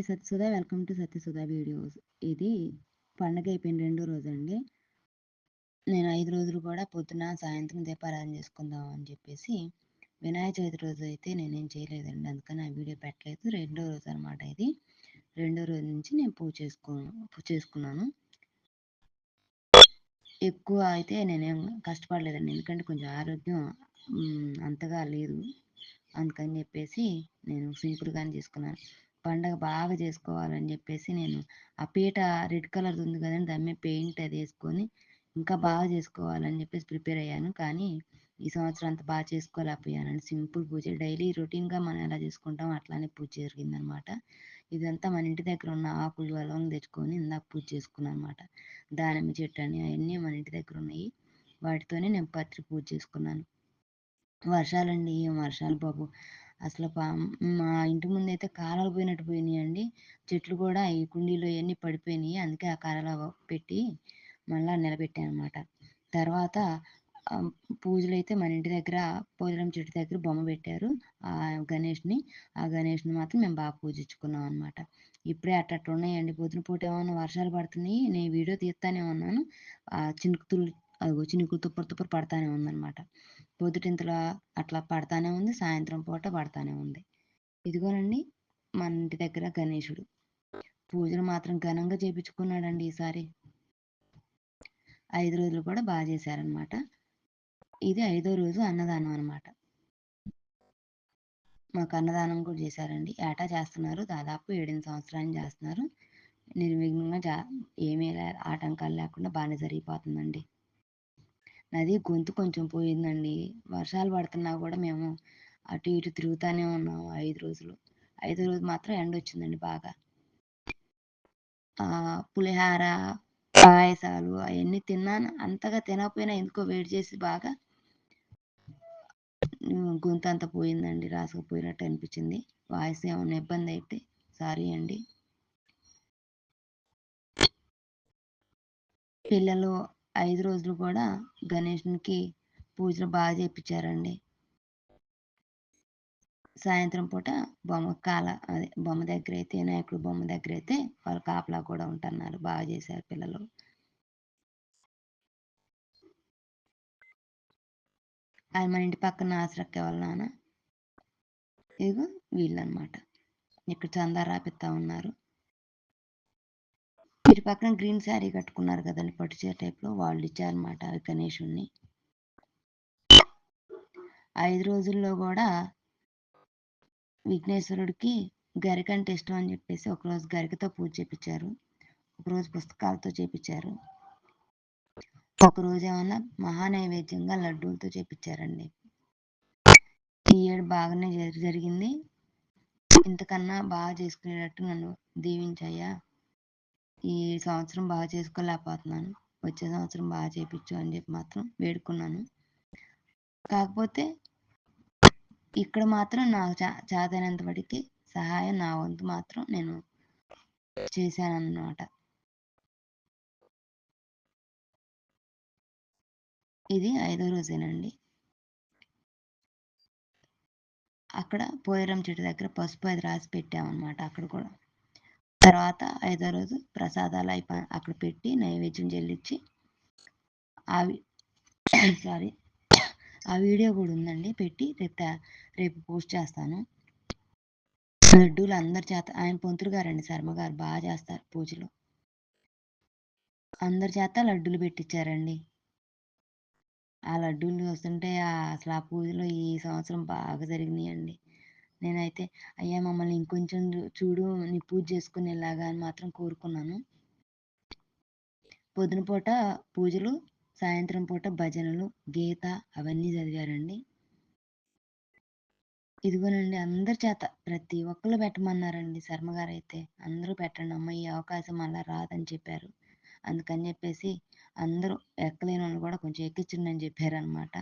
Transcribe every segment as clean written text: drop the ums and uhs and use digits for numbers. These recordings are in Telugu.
అండి Satyasudha. Welcome to Satyasudha videos. ఇది పండగ అయిపోయిన రెండో రోజు అండి. నేను 5 రోజులు కూడా పొద్దున సాయంత్రం దీపారాధన చేసుకుందాం అని చెప్పేసి వినాయక చవితి రోజు అయితే నేనేం చేయలేదండి. అందుకని ఆ వీడియో పెట్టలేదు. రెండో రోజు అనమాట ఇది. రెండో రోజు నుంచి నేను పూజ చేసుకున్నాను. ఎక్కువ అయితే నేనేం కష్టపడలేదండి, ఎందుకంటే కొంచెం ఆరోగ్యం అంతగా లేదు. అందుకని చెప్పేసి నేను సింపుల్గానే చేసుకున్నాను. పండగ బాగా చేసుకోవాలని చెప్పేసి నేను ఆ పీట రెడ్ కలర్ ఉంది కదండి, దాని మీద పెయింట్ అది వేసుకొని ఇంకా బాగా చేసుకోవాలని చెప్పేసి ప్రిపేర్ అయ్యాను. కానీ ఈ సంవత్సరం అంత బాగా చేసుకోలేకపోయానండి. సింపుల్ పూజ, డైలీ రొటీన్గా మనం ఎలా చేసుకుంటాం అట్లానే పూజ జరిగిందనమాట. ఇదంతా మన ఇంటి దగ్గర ఉన్న ఆకులు అలవం తెచ్చుకొని ఇందాక పూజ చేసుకున్నాను అనమాట. దానిమ్మ చెట్టు అని అవన్నీ మన ఇంటి దగ్గర ఉన్నాయి. వాటితోనే నేను పత్రి పూజ చేసుకున్నాను. వర్షాలండి, ఏం వర్షాలు బాబు! అసలు మా ఇంటి ముందు అయితే కాలాలు పోయినట్టు పోయినాయండి. చెట్లు కూడా ఈ కుండీలో ఇవన్నీ పడిపోయినాయి. అందుకే ఆ కాలాలు పెట్టి మళ్ళీ నిలబెట్టాను అనమాట. తర్వాత పూజలు అయితే మన ఇంటి దగ్గర పోలేరం చెట్టు దగ్గర బొమ్మ పెట్టారు, ఆ గణేష్ని. ఆ గణేష్ని మాత్రం మేము బాగా పూజించుకున్నాం అనమాట. ఇప్పుడే అట్ట ఉన్నాయండి. పొద్దున పూట ఏమన్నా వర్షాలు పడుతున్నాయి, నేను వీడియో తీస్తానే ఉన్నాను. ఆ చినుకులు తుప్పరు పడతానే ఉందన్నమాట. పొద్దుటింతలా అట్లా పడతానే ఉంది, సాయంత్రం పూట పడతానే ఉంది. ఇదిగోనండి మన ఇంటి దగ్గర గణేశుడు. పూజలు మాత్రం ఘనంగా చేయించుకున్నాడండి ఈసారి. 5 రోజులు కూడా బాగా చేశారనమాట. ఇది 5వ రోజు అన్నదానం అనమాట. మాకు అన్నదానం కూడా చేశారండి. ఏటా చేస్తున్నారు, దాదాపు 7 సంవత్సరాలు చేస్తున్నారు. నిర్విఘ్నంగా ఏమీ ఆటంకాలు లేకుండా బాగానే జరిగిపోతుందండి. నాది గొంతు కొంచెం పోయిందండి. వర్షాలు పడుతున్నా కూడా మేము అటు ఇటు తిరుగుతూనే ఉన్నాము 5 రోజులు. 5వ రోజు మాత్రం ఎండ వచ్చిందండి బాగా. పులిహార, పాయసాలు అవన్నీ తిన్నాను. అంతగా తినకపోయినా ఎందుకో వేడి చేసి బాగా గొంతు అంతా పోయిందండి, రాసుకుపోయినట్టు అనిపించింది. వాయిస్ ఏమైనా ఇబ్బంది అయితే సారీ అండి. పిల్లలు 5 రోజులు కూడా గణేషునికి పూజలు బాగా చేయించారండి. సాయంత్రం పూట బొమ్మ దగ్గర అయితే, వినాయకుడు బొమ్మ దగ్గర అయితే వాళ్ళు కాపలా కూడా ఉంటున్నారు. బాగా చేశారు పిల్లలు. ఆయన మన ఇంటి పక్కన ఆశ్రక్కే వాళ్ళ నాన్న. ఇదిగో వీళ్ళనమాట. ఇక్కడ చందా రాపిస్తా ఉన్నారు. ఇటు పక్కన గ్రీన్ శారీ కట్టుకున్నారు కదండి, పట్టు చీర టైప్లో, వాళ్ళు ఇచ్చారనమాట గణేషుణ్ణి. 5 రోజుల్లో కూడా విఘ్నేశ్వరుడికి గరిక అంటే ఇష్టం అని చెప్పేసి ఒకరోజు గరికతో పూజ చేయించారు, ఒకరోజు పుస్తకాలతో చేయించారు, ఒకరోజు ఏమన్నా మహానైవేద్యంగా లడ్డూలతో చేయించారండి. ఈ ఏడు బాగానే జరిగింది. ఇంతకన్నా బాగా చేసుకునేటట్టు నన్ను దీవించయ్యా. ఈ సంవత్సరం బాగా చేసుకోలేకపోతున్నాను, వచ్చే సంవత్సరం బాగా చేయించు అని చెప్పి మాత్రం వేడుకున్నాను. కాకపోతే ఇక్కడ మాత్రం నాకు చేతనంత వాటికి సహాయం నా వంతు మాత్రం నేను చేశానన్నమాట. ఇది 5వ రోజేనండి. అక్కడ పోలేరం చెట్టు దగ్గర పసుపు అది రాసి పెట్టామన్నమాట. అక్కడ కూడా తర్వాత 5వ రోజు ప్రసాదాలు అక్కడ పెట్టి నైవేద్యం చెల్లించి ఆ వీడియో కూడా ఉందండి, పెట్టి రేపు పోస్ట్ చేస్తాను. లడ్డూలు అందరి చేత, ఆయన పొంతులు గారండి, శర్మ గారు బాగా చేస్తారు పూజలు. అందరి చేత లడ్డూలు పెట్టించారండి. ఆ లడ్డూలు వస్తుంటే అసలు ఆ పూజలో ఈ సంవత్సరం బాగా జరిగినాయండి. నేనైతే అయ్యా మమ్మల్ని ఇంకొంచెం చూడు, నీ పూజ చేసుకునేలాగా అని మాత్రం కోరుకున్నాను. పొద్దున పూట పూజలు, సాయంత్రం పూట భజనలు, గీత అవన్నీ చదివారండి. ఇదిగోనండి అందరి చేత ప్రతి ఒక్కరు పెట్టమన్నారండి. శర్మగారు అయితే అందరూ పెట్టండి అమ్మ, ఈ అవకాశం అలా రాదని చెప్పారు. అందుకని చెప్పేసి అందరూ ఎక్కలేని వాళ్ళు కూడా కొంచెం ఎక్కించండి అని చెప్పారనమాట.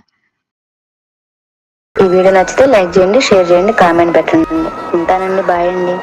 ఈ వీడియో నచ్చితే లైక్ చేయండి, షేర్ చేయండి, కామెంట్ పెట్టండి. ఉంటానండి, బాయ్ అండి.